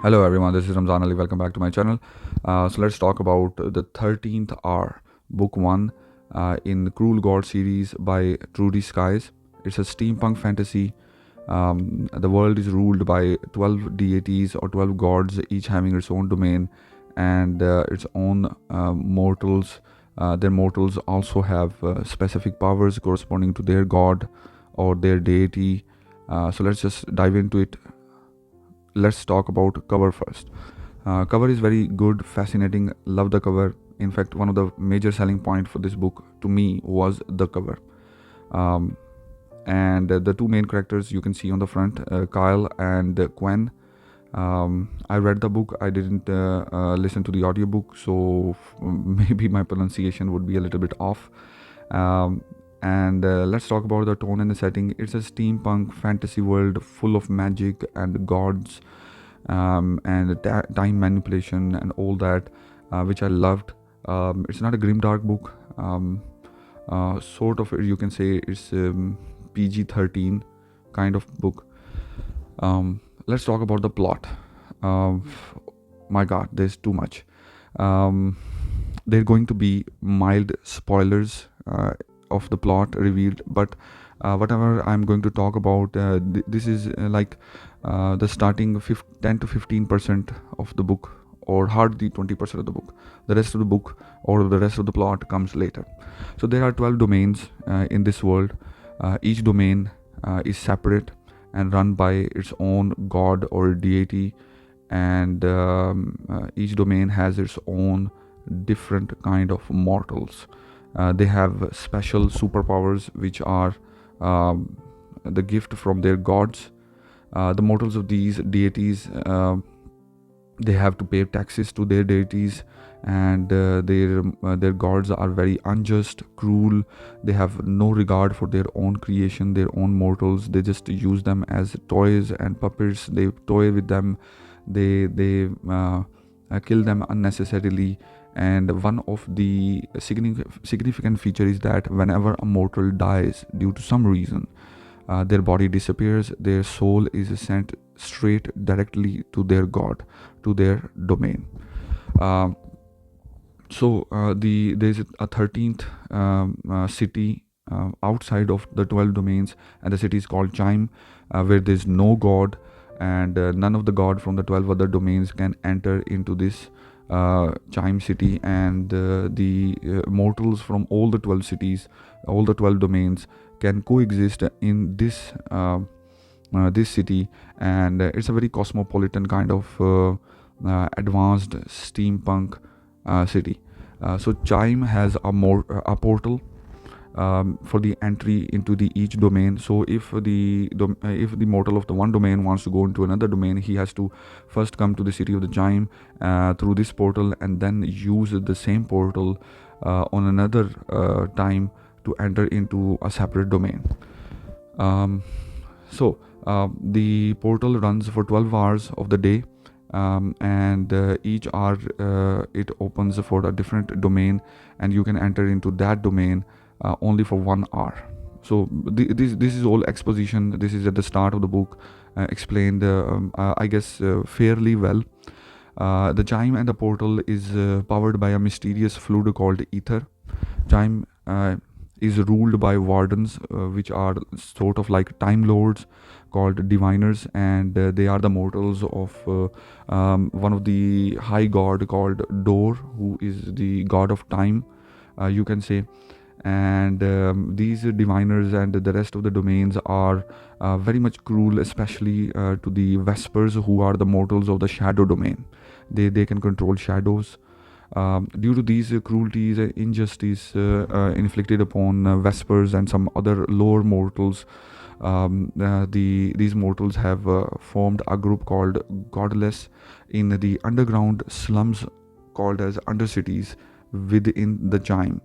Hello everyone, this is Ramzan Ali. Welcome back to my channel. So let's talk about the 13th Hour, Book 1 in the Cruel God series by Trudie Skies. It's a steampunk fantasy. The world is ruled by 12 deities or 12 gods, each having its own domain and its own mortals. Their mortals also have specific powers corresponding to their god or their deity. So let's just dive into it. Let's talk about cover first. Cover is very good, fascinating. Love the cover. In fact, one of the major selling point for this book to me was the cover. Um, and the two main characters you can see on the front, Kayl and Gwen. I read the book. I didn't listen to the audiobook, so maybe my pronunciation would be a little bit off. And let's talk about the tone and the setting. It's a steampunk fantasy world full of magic and gods and time manipulation and all that, which I loved. It's not a grimdark book. Sort of, you can say it's PG-13 kind of book. Let's talk about the plot. My God, there's too much. There are going to be mild spoilers of the plot revealed, but whatever I'm going to talk about, this is like the starting 10 to 15% of the book, or hardly 20% of the book. The rest of the book or the rest of the plot comes later. So there are 12 domains in this world. Each domain is separate and run by its own god or deity, and each domain has its own different kind of mortals. They have special superpowers which are the gift from their gods. The mortals of these deities, they have to pay taxes to their deities, and their gods are very unjust, cruel. They have no regard for their own creation, their own mortals. They just use them as toys and puppets. They toy with them. They kill them unnecessarily. And one of the significant feature is that whenever a mortal dies due to some reason, their body disappears, their soul is sent straight directly to their god, to their domain. There's a 13th city outside of the 12 domains, and the city is called Chime, where there's no god, and none of the god from the 12 other domains can enter into this Chime city, and the mortals from all the 12 cities, all the 12 domains can coexist in this city. And it's a very cosmopolitan kind of advanced steampunk city. So Chime has a portal for the entry into the each domain. So if the mortal of the one domain wants to go into another domain, he has to first come to the city of the Chime through this portal, and then use the same portal on another time to enter into a separate domain. The portal runs for 12 hours of the day, and each hour it opens for a different domain, and you can enter into that domain only for 1 hour. So this is all exposition. This is at the start of the book, explained I guess fairly well. The Chime and the portal is powered by a mysterious fluid called ether. Chime is ruled by wardens, which are sort of like time lords called diviners, and they are the mortals of one of the high god called Dor, who is the god of time, you can say. And these diviners and the rest of the domains are very much cruel, especially to the Vespers, who are the mortals of the shadow domain. They can control shadows. Due to these cruelties and injustice inflicted upon Vespers and some other lower mortals, these mortals have formed a group called Godless in the underground slums called as Undercities within the Chime.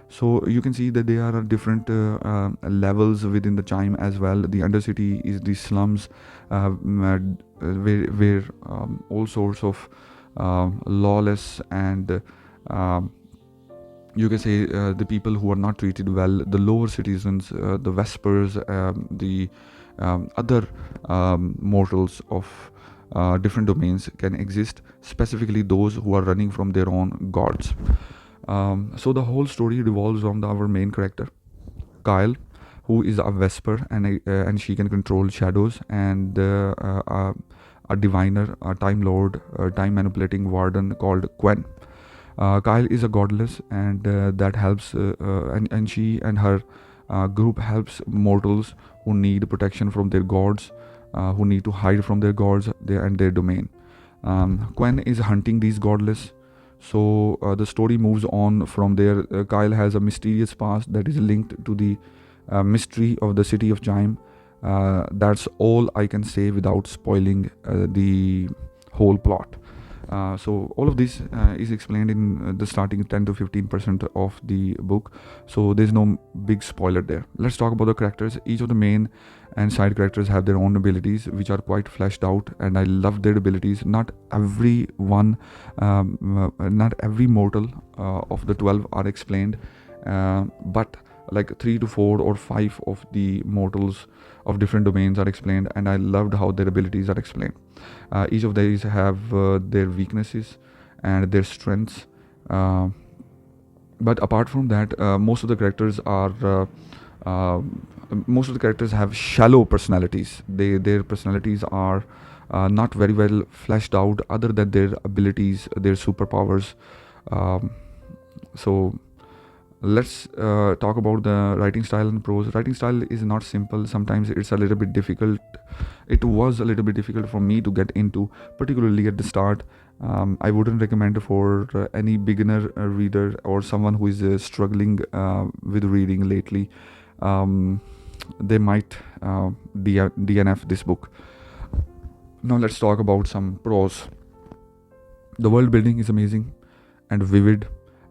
So you can see that there are different levels within the Chime as well. The Undercity is the slums where all sorts of lawless and you can say the people who are not treated well, the lower citizens, the Vespers, the other mortals of different domains can exist, specifically those who are running from their own gods. So the whole story revolves around our main character, Kayl, who is a Vesper, and she can control shadows, and a diviner, a time lord, a time manipulating warden called Quen. Kayl is a godless, and that helps, and she and her group helps mortals who need protection from their gods, who need to hide from their gods and their domain. Quen is hunting these godless. So the story moves on from there. Kayl has a mysterious past that is linked to the mystery of the city of Chime. That's all I can say without spoiling the whole plot. So all of this is explained in the starting 10 to 15% of the book. So there's no big spoiler there. Let's talk about the characters. Each of the main and side characters have their own abilities, which are quite fleshed out, and I love their abilities. Not every mortal of the 12 are explained, but like 3 to 4 or 5 of the mortals of different domains are explained, and I loved how their abilities are explained. Each of these have their weaknesses and their strengths, but apart from that, most of the characters have shallow personalities. Their personalities are not very well fleshed out, other than their abilities, their superpowers. So let's talk about the writing style and prose. Writing style is not simple. Sometimes it's a little bit difficult. It was a little bit difficult for me to get into, particularly at the start. I wouldn't recommend for any beginner reader or someone who is struggling with reading lately. They might DNF this book. Now let's talk about some prose. The world building is amazing and vivid.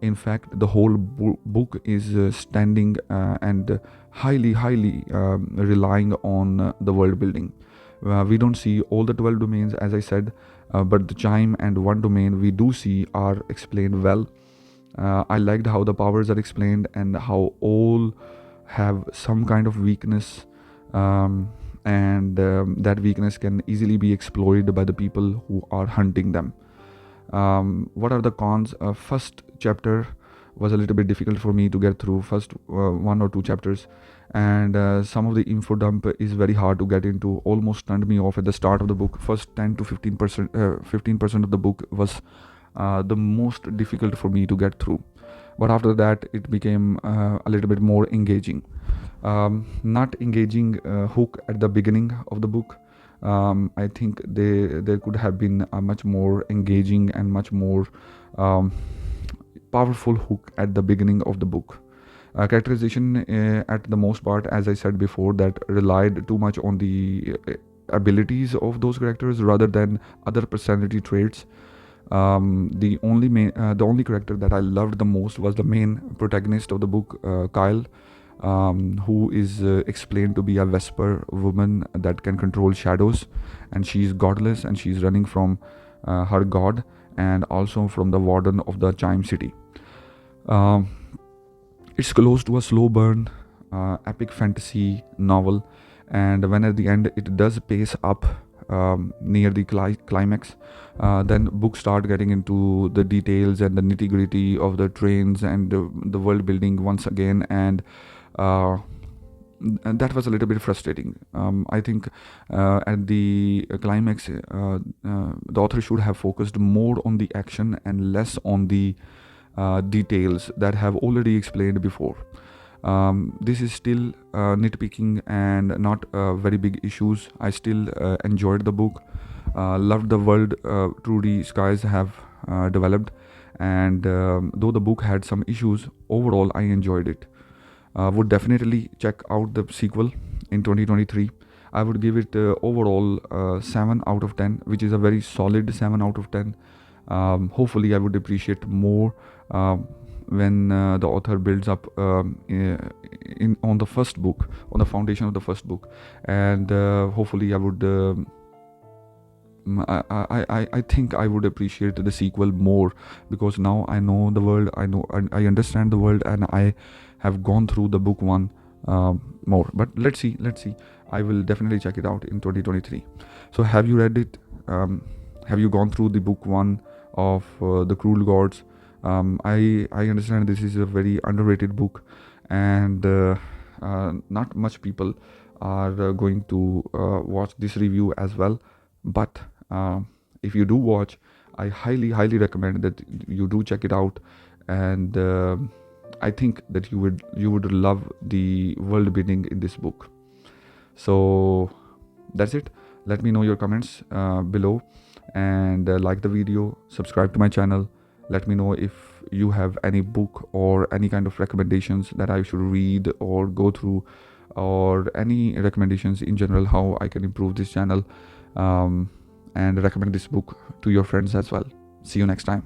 In fact, the whole book is standing and highly relying on the world building. We don't see all the 12 domains, as I said, but the Chime and one domain we do see are explained well. I liked how the powers are explained and how all have some kind of weakness, and that weakness can easily be exploited by the people who are hunting them. What are the cons? First chapter was a little bit difficult for me to get through, first 1 or 2 chapters, and some of the info dump is very hard to get into, almost turned me off at the start of the book. First 10 to 15% of the book was the most difficult for me to get through, but after that it became a little bit more engaging. Not engaging hook at the beginning of the book. I think there could have been a much more engaging and much more powerful hook at the beginning of the book. Characterization at the most part, as I said before, that relied too much on the abilities of those characters rather than other personality traits. The only character that I loved the most was the main protagonist of the book, Kayl, who is explained to be a Vesper woman that can control shadows, and she's godless, and she's running from her god and also from the warden of the Chime city. It's close to a slow burn epic fantasy novel, and when at the end it does pace up near the climax, then books start getting into the details and the nitty-gritty of the trains and the world building once again, and that was a little bit frustrating. I think at the climax, the author should have focused more on the action and less on the details that have already explained before. This is still nitpicking and not very big issues. I still enjoyed the book, loved the world Trudie Skies have developed, and though the book had some issues, overall I enjoyed it. Would definitely check out the sequel in 2023. I would give it overall 7 out of 10, which is a very solid 7 out of 10. Hopefully I would appreciate more when the author builds up on the first book, on the foundation of the first book, and hopefully I would I think I would appreciate the sequel more, because now I know the world, I understand the world, and I have gone through the book 1 more. But let's see, I will definitely check it out in 2023. So have you read it? have you gone through the book 1 of the Cruel Gods? I understand this is a very underrated book, and not much people are going to watch this review as well. But if you do watch, I highly recommend that you do check it out, and I think that you would love the world building in this book. So that's it. Let me know your comments below, and like the video, subscribe to my channel. Let me know if you have any book or any kind of recommendations that I should read or go through, or any recommendations in general how I can improve this channel, and recommend this book to your friends as well. See you next time.